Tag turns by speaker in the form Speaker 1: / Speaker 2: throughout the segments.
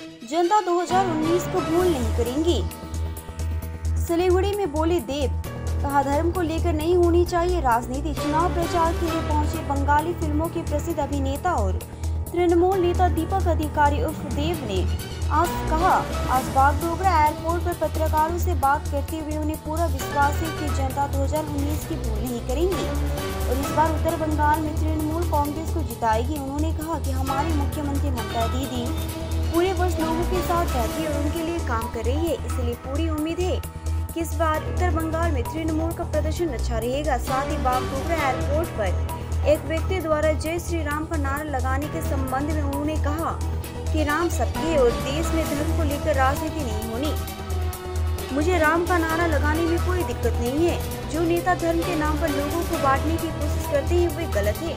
Speaker 1: जनता 2019 को भूल नहीं करेंगी। सिलीगुड़ी में बोले देव, कहा धर्म को लेकर नहीं होनी चाहिए राजनीति। चुनाव प्रचार के लिए पहुंचे बंगाली फिल्मों के प्रसिद्ध अभिनेता और तृणमूल नेता दीपक अधिकारी उर्फ देव ने आज बागडोगरा एयरपोर्ट पर पत्रकारों से बात करते हुए उन्हें पूरा विश्वास है कि जनता 2019 की भूल नहीं करेंगी और इस बार उत्तर बंगाल में तृणमूल कांग्रेस को जिताएगी। उन्होंने कहा कि हमारी मुख्यमंत्री ममता दीदी पूरे वर्ष लोगों के साथ रहती है और उनके लिए काम कर रही है, इसलिए पूरी उम्मीद है कि इस बार उत्तर बंगाल में तृणमूल का प्रदर्शन अच्छा रहेगा। साथ ही बागडोगरा एयरपोर्ट पर एक व्यक्ति द्वारा जय श्री राम का नारा लगाने के संबंध में उन्होंने कहा कि राम सबके और देश में धर्म को लेकर राजनीति नहीं होनी। मुझे राम का नारा लगाने में कोई दिक्कत नहीं है। जो नेता धर्म के नाम पर लोगों को बांटने की कोशिश करते हैं वे गलत है।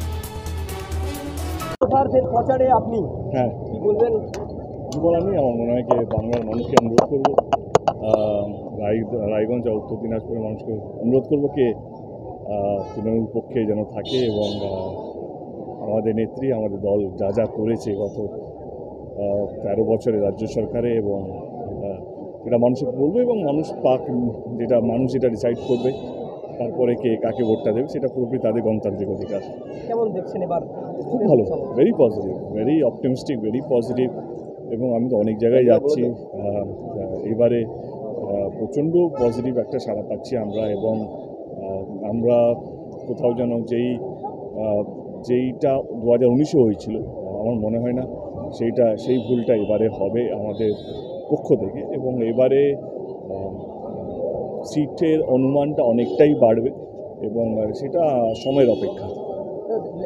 Speaker 2: আপনি হ্যাঁ কি বলবেন? আমি আমার মনে হয় যে বাংলার মানুষকে অনুরোধ করব, রায়গঞ্জ আর উত্তর দিনাজপুরের মানুষকে অনুরোধ করব যে তৃণমূল পক্ষে যেন থাকে এবং আমাদের নেত্রী আমাদের দল যা যা করেছে গত 13 বছরে রাজ্য সরকারে এবং এটা মানুষকে বলবো এবং মানুষ পাক যেটা মানুষ যেটা ডিসাইড করবে তারপরে কে কাকে ভোটটা দেবে সেটা পুরোপুরি তাদের গণতান্ত্রিক অধিকার। কেমন দেখছেন এবার? খুব ভালো, very positive, very optimistic, very positive এবং আমি তো অনেক জায়গায় যাচ্ছি এবারে প্রচণ্ড পজিটিভ একটা সাড়া পাচ্ছি আমরা এবং আমরা কোথাও যেন যেইটা 2019-এ হয়েছিল আমার মনে হয় না সেই ভুলটা এবারে হবে আমাদের পক্ষ থেকে এবং এবারে সিটের অনুমানটা অনেকটাই বাড়বে এবং সেটা সময়ের অপেক্ষা।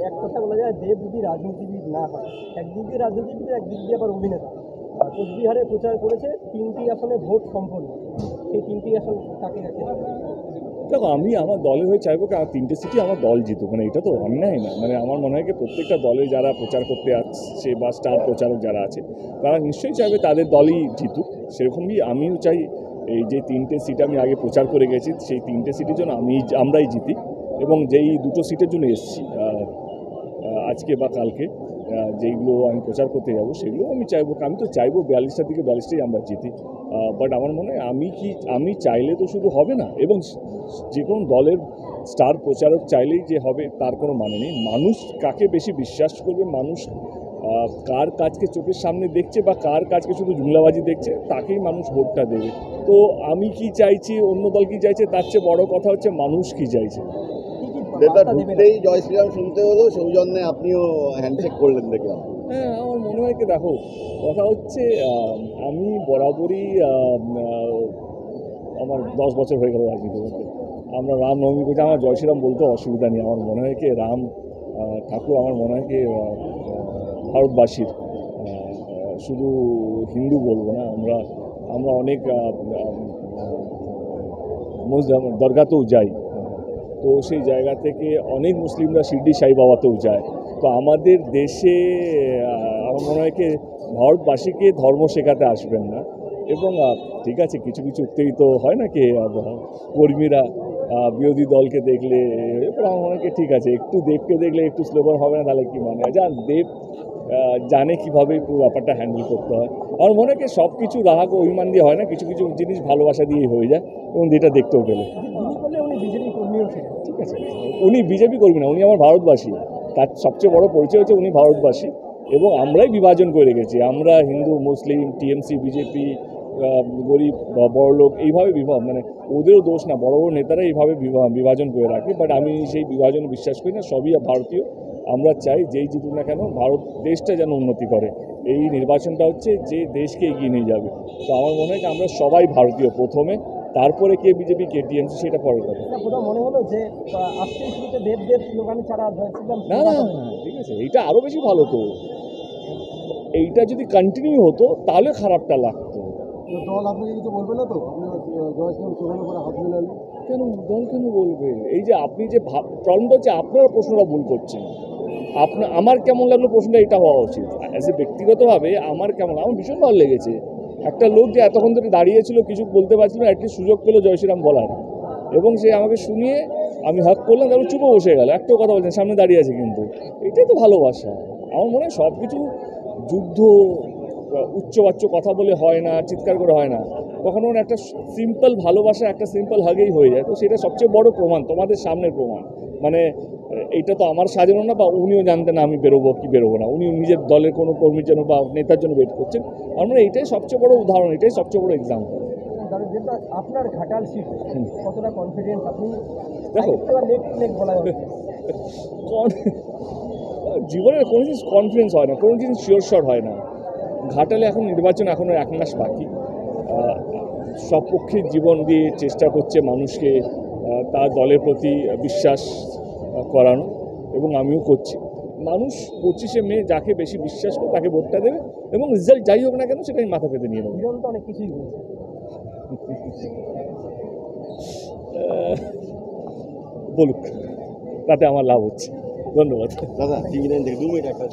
Speaker 2: এক কথা বলা যায়, দেব যদি রাজনীতিবিদ না হয়, একদিক দিয়ে রাজনীতিবিদ একদিক দিয়ে আবার অভিনেতা, কোচবিহারে প্রচার করেছে 3টি আসনে ভোট সম্পন্ন, সেই 3টি আসন কাকে রাখে? দেখো, আমি আমার দলের হয়ে চাইবো কি আমার 3টে সিটই আমার দল জিতুক, মানে এটা তো অন্যায় না। মানে আমার মনে হয় কি প্রত্যেকটা দলে যারা প্রচার করতে আসছে বা স্টার প্রচারক যারা আছে তারা নিশ্চয়ই চাইবে তাদের দলই জিতুক। সেরকমই আমিও চাই এই যে 3টে সিট আমি আগে প্রচার করে গেছি সেই 3টে সিটের জন্য আমরাই জিতি এবং যেই 2টো সিটের জন্য এসেছি আজকে বা কালকে যেইগুলো আমি প্রচার করতে যাব সেগুলো আমি চাইবো, আমি তো চাইবো 42টার দিকে 42টাই আমরা জিতি। বাট আমার মনে হয় আমি চাইলে তো শুধু হবে না এবং যে কোনো দলের স্টার প্রচারক চাইলেই যে হবে তার কোনো মানে নেই। মানুষ কাকে বেশি বিশ্বাস করবে, মানুষ কার কাজকে চোখের সামনে দেখছে বা কার কাজকে শুধু জুমলাবাজি দেখছে তাকেই মানুষ ভোটটা দেবে। তো আমি কি চাইছি, অন্য দল কি চাইছে, তার চেয়ে বড় কথা হচ্ছে মানুষ কি চাইছে। জয় শ্রীরাম শুনতে হলো, সৌজন্যে আপনিও হ্যান্ডশেক করলেন দেখলাম। হ্যাঁ, আমার মনে হয় কি দেখো, কথা হচ্ছে আমি বরাবরই আমার 10 বছর হয়ে গেল রাজনীতি করতে, আমরা রামনবমী করছি, আমার জয় শ্রীরাম বলতে অসুবিধা নেই। আমার মনে হয় কি রাম ঠাকুর আমার মনে হয় কি ভারতবাসীর, শুধু হিন্দু বলবো না, আমরা অনেক দরগাতেও যাই, তো সেই জায়গা থেকে অনেক মুসলিমরা শিরডি সাই বাবাতেও যায়। তো আমাদের দেশে আমার মনে হয় কি ভারতবাসীকে ধর্ম শেখাতে আসবেন না এবং ঠিক আছে কিছু উত্তেজিত হয় না কি কর্মীরা বিরোধী দলকে দেখলে, আমার মনে হয় ঠিক আছে একটু দেবকে দেখলে একটু স্লোগান হবে না, তাহলে কি মানে যা দেব জানে কীভাবে পুরো ব্যাপারটা হ্যান্ডেল করতে হয়। আমার মনে হয় সব কিছু রাগ অভিমান দিয়ে হয় না, কিছু জিনিস ভালোবাসা দিয়েই হয়ে যায় এবং যেটা দেখতেও পেলে। ঠিক আছে, উনি বিজেপি কর্মী না, উনি আমার ভারতবাসী, তার সবচেয়ে বড় পরিচয় হচ্ছে উনি ভারতবাসী এবং আমরাই বিভাজন করে রেখেছি, আমরা হিন্দু মুসলিম টিএমসি বিজেপি গরিব বড়লোক এইভাবে মানে ওদেরও দোষ না, বড় বড় নেতারা এইভাবে বিভাজন করে রাখে। বাট আমি সেই বিভাজনে বিশ্বাস করি না, সবই ভারতীয়। আমরা চাই যেই জিতুক না কেন ভারত দেশটা যেন উন্নতি করে, এই নির্বাচনটা হচ্ছে যে দেশকে এগিয়ে নিয়ে যাবে। তো আমার মনে হয় আমরা সবাই ভারতীয় প্রথমে, তারপরে কে বিজেপি কে টিএমসি সেটা পরের কথা। মনে হলো যে না না ঠিক আছে, এইটা আরও বেশি ভালো। তো এইটা যদি কন্টিনিউ হতো তাহলে খারাপটা লাগতো। দল আপনাকে কিছু বলবে না তো? কেন দল কেন বলবে? এই যে আপনি যে প্রবলেমটা হচ্ছে আপনারা প্রশ্নটা ভুল করছেন। আমার কেমন লাগলো প্রশ্নটা এটা হওয়া উচিত। অ্যাজ এ ব্যক্তিগতভাবে আমার ভীষণ ভালো লেগেছে একটা লোক যে এতক্ষণ ধরে দাঁড়িয়েছিল কিছু বলতে পারছিল না, অ্যাটলিস্ট সুযোগ পেলো জয় শ্রীরাম বলার এবং সে আমাকে শুনিয়ে আমি হাক করলাম, তারপর চুপও বসে গেল, একটাও কথা বলছেন, সামনে দাঁড়িয়ে আছে। কিন্তু এটাই তো ভালোবাসা। আমার মনে হয় সব কিছু যুদ্ধ
Speaker 3: উচ্চবাচ্য কথা বলে হয় না, চিৎকার করে হয় না, কখনো একটা সিম্পল ভালোবাসা, একটা সিম্পল হাগেই হয়ে যায়। তো সেটা সবচেয়ে বড় প্রমাণ, তোমাদের সামনের প্রমাণ। মানে এইটা তো আমার সাজানো না, বা উনিও জানতেন না আমি বেরোবো কি বেরোবো না, উনি নিজের দলের কোনো কর্মীর জন্য বা নেতার জন্য ওয়েট করছেন। আমার মানে এইটাই সবচেয়ে বড় উদাহরণ, এটাই সবচেয়ে বড় এক্সাম্পল।
Speaker 2: যেটা আপনার ঘাটাল সিট, কতটা কনফিডেন্স আপনি?
Speaker 3: দেখো,
Speaker 2: নেক টু নেক বলা যাবে,
Speaker 3: জীবনের কোনো জিনিস কনফিডেন্স হয় না, কোনো জিনিস শিওর শট হয় না। ঘাটালে এখন নির্বাচন, এখনও 1 মাস বাকি। সব পক্ষের জীবন দিয়ে চেষ্টা করছে মানুষকে তার দলের প্রতি বিশ্বাস করানো, এবং আমিও করছি। মানুষ 25শে মে যাকে বেশি বিশ্বাস করে তাকে ভোটটা দেবে, এবং রেজাল্ট যাই হোক না কেন সেটা আমি মাথা পেতে নিয়ে নেব।
Speaker 2: হিরণ তো অনেক কিছুই বলছে।
Speaker 3: বলুক, তাতে আমার লাভ হচ্ছে। ধন্যবাদ
Speaker 4: দাদা টিভি 9 থেকে 2 মিনিট একটা